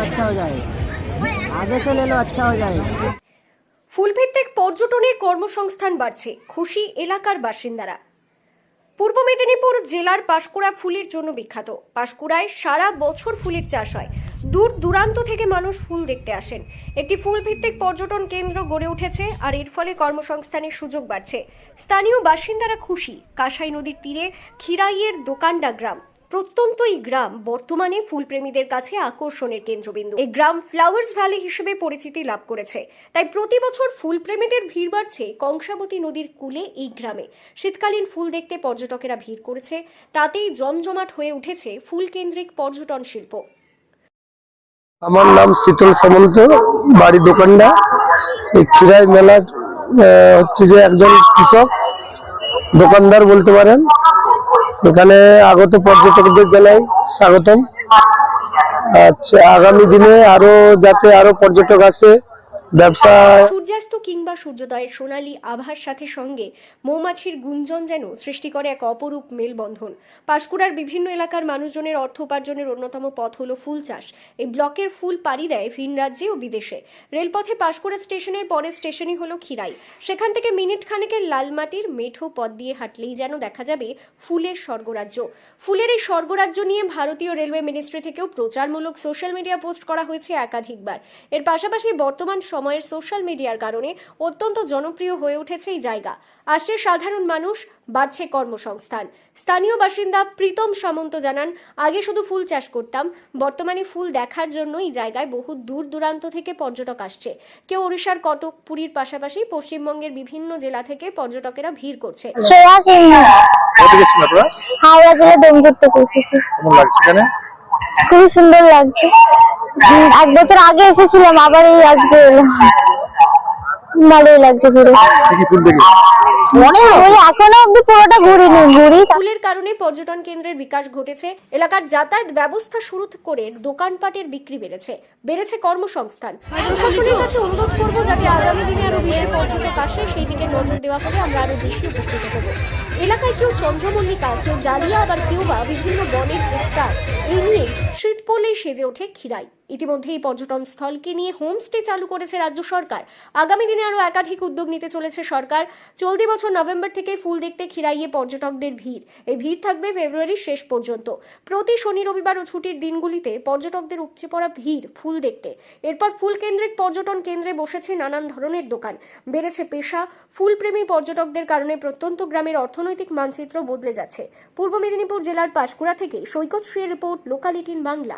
अच्छा हो जाएगा, आगे से ले लो अच्छा हो जाएगा। ফুলভিত্তিক পর্যটনে কর্মসংস্থান বাড়ছে, খুশি এলাকার বাসিন্দারা। পূর্ব মেদিনীপুর জেলার পাঁশকুড়া ফুলের জন্য বিখ্যাত। পাঁশকুড়ায় সারা বছর ফুলের চাষ হয়, দূর দূরান্ত থেকে মানুষ ফুল দেখতে আসেন। একটি ফুল ভিত্তিক পর্যটন কেন্দ্র গড়ে উঠেছে, আর এর ফলে কর্মসংস্থানের সুযোগ বাড়ছে। স্থানীয় বাসিন্দারা খুশি। কাঁসাই নদীর তীরে খিরাইয়ের দোকান্ডা গ্রাম, প্রত্যন্ত এই গ্রাম বর্তমানে ফুলপ্রেমীদের কাছে আকর্ষণের কেন্দ্রবিন্দু। এই গ্রাম ফ্লাওয়ার্স ভ্যালি হিসেবে পরিচিতি লাভ করেছে, তাই প্রতি বছর ফুলপ্রেমীদের ভিড় বাড়ছে কংসাবতী নদীর কূলে এই গ্রামে। শীতকালীন ফুল দেখতে পর্যটকেরা ভিড় করেছে, তাতেই জমজমাট হয়ে উঠেছে ফুল কেন্দ্রিক পর্যটন শিল্প। আমার নাম শীতল সামন্ত, বাড়ি দোকানটা। এই খিরাই মেলা হচ্ছে যে একজন কৃষক দোকানদার বলতে পারেন। এখানে আগত পর্যটকদের জানাই স্বাগতম। আচ্ছা, আগামী দিনে যাতে আরো পর্যটক আসে, ব্যবসা। সূর্যাস্ত কিংবা সূর্যোদয়ের সোনালী আভার সাথে সঙ্গে মৌমাছির গুঞ্জন যেন সৃষ্টি করে এক অপরূপ মেলবন্ধন। পাঁশকুড়ার বিভিন্ন এলাকার মানুষজনের অর্থ উপার্জনের অন্যতম পথ হলো ফুল চাষ। এই ব্লকের ফুল পাড়ি দেয় ভিন রাজ্যে ও বিদেশে। রেলপথে পাঁশকুড়া স্টেশনের পরের স্টেশনই হলো খিরাই। সেখান থেকে মিনিট খানেকের লালমাটির মেঠো পথ দিয়ে হাঁটলেই যেন দেখা যাবে ফুলের স্বর্গরাজ্য। ফুলের এই স্বর্গরাজ্য নিয়ে ভারতীয় রেলওয়ে মিনিস্ট্রি থেকেও প্রচারমূলক সোশ্যাল মিডিয়া পোস্ট করা হয়েছে একাধিকবার। এর পাশাপাশি বর্তমান সময়ের সোশ্যাল মিডিয়ার কারণে অত্যন্ত জনপ্রিয় হয়ে উঠেছে এই জায়গা। আসছে সাধারণ মানুষ, বাড়ছে কর্মসংস্থান। স্থানীয় বাসিন্দা প্রীতম সামন্ত জানান, আগে শুধু ফুল চাষ করতাম, বর্তমানে ফুল দেখার জন্য এই জায়গায় বহু দূর দূরান্ত থেকে পর্যটক আসছে। কেউ ওড়িশার কটক, পুরীর পাশাপাশি পশ্চিমবঙ্গের বিভিন্ন জেলা থেকে পর্যটকেরা ভিড় করছে। হাওড়া জেলা ডোমজুড় থেকে এসেছি। খুবই সুন্দর লাগছে। এক বছর আগে এসেছিলাম, আবার এই আজকে এলাম। ভালোই লাগছে ঘুরে। এখনো অব্দি পুরোটা ঘুরি। ফুলের কারণে পর্যটন কেন্দ্রের বিকাশ ঘটেছে। এলাকার যাতায়াত ব্যবস্থা শুরু করে দোকানপাটের বিক্রি বেড়েছে কর্মসংস্থান। প্রশাসনের কাছে অনুরোধ করব, যাতে আগামী দিনে আরো বেশি পর্যটক আসে, সেই দিকে নজর দেওয়া করে আমরা আরো বেশি উপকৃত হব। এলাকায় কেউ চন্দ্রমল্লিকা, কেউ ডালিয়া, আবার কেউ বা বিভিন্ন বনের পোস্টার, এই নিয়ে শীত পড়লেই সেজে ওঠে খিরাই। ইতিমধ্যে এই পর্যটন স্থলকে নিয়ে হোমস্টে চালু করেছে রাজ্য সরকার। আগামী দিনে আরো একাধিক উদ্যোগ নিতে চলেছে সরকার। চলতি বছর নভেম্বর থেকে ফুল দেখতে খিরাইয়ে পর্যটকদের ভিড়। এই ভিড় থাকবে ফেব্রুয়ারির শেষ পর্যন্ত। প্রতি শনি, রবিবার ও ছুটির দিনগুলিতে পর্যটকদের উপচে পড়া ভিড় ফুল দেখতে। এরপর ফুল কেন্দ্রিক পর্যটন কেন্দ্রে বসেছে নানান ধরনের দোকান। বেড়েছে পেশা। ফুলপ্রেমী পর্যটকদের কারণে প্রত্যন্ত গ্রামের অর্থনৈতিক মানচিত্র বদলে যাচ্ছে। পূর্ব মেদিনীপুর জেলার পাঁশকুড়া থেকে সৈকত শ্রীর রিপোর্ট, লোকাল 18 বাংলা।